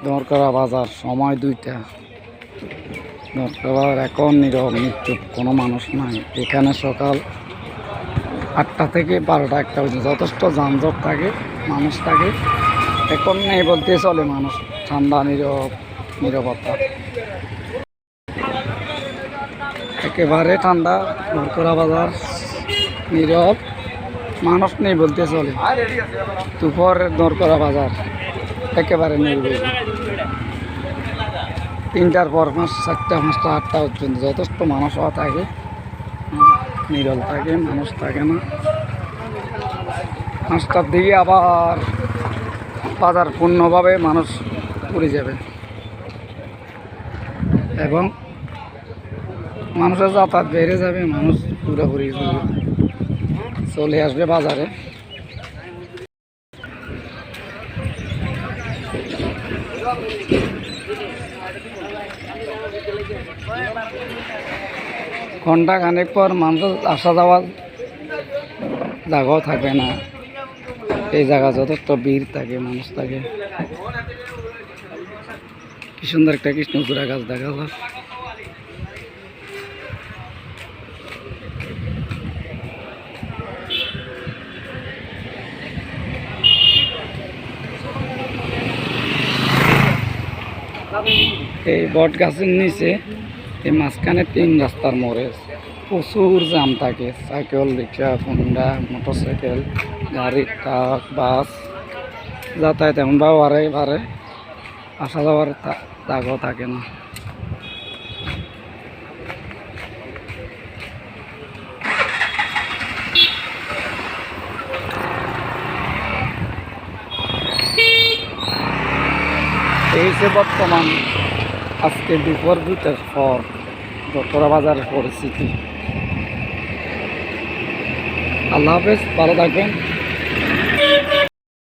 দরকারা বাজার সময় 2টা। দরকার এখন নীরব নিশ্চুপ, কোনো মানুষ নাই এখানে। সকাল 8টা থেকে 12টা 1টা পর্যন্ত যথেষ্ট যানজট থাকে, মানুষ থাকে। এখন নেই বলতে চলে মানুষ। ঠান্ডা নীরবতা, একেবারে ঠান্ডা। দরকারা বাজার নীরব, মানুষ নেই বলতে চলে। দুপুরের দরকারা বাজার একেবারে নির্বিঘ্ন। 3টার পর 4টা 5টা 8টা পর্যন্ত যথেষ্ট মানুষ থাকে, নীরব থাকে, মানুষ থাকে না। 5টার দিকে আবার বাজার পূর্ণভাবে মানুষ পড়ে যাবে এবং মানুষের যাতায়াত বেড়ে যাবে। মানুষ পুরোপুরি চলে আসবে বাজারে। ঘন্টা খানেক পর মানুষের আসা যাওয়ার জায়গাও থাকবে না। এই জায়গা যথেষ্ট ভিড় থাকে, মানুষ থাকে। কি সুন্দর একটা কৃষ্ণচূড়া গাছ দেখা যায়। এই বট গাছের নিচে এই মাঝখানে 3 রাস্তার মোড়ে প্রচুর জাম থাকে। সাইকেল, রিক্সা, হোন্ডা, মোটরসাইকেল, গাড়ি, ট্রাক, বাস যাতায়াত এমনভাবে বাড়ে আসা যাওয়ার জায়গাও থাকে না। এই যে বর্তমান আজকে দুপুর 2টার পর দরকারা বাজারের পরিস্থিতি। আল্লাহ হাফেজ, ভালো থাকবেন।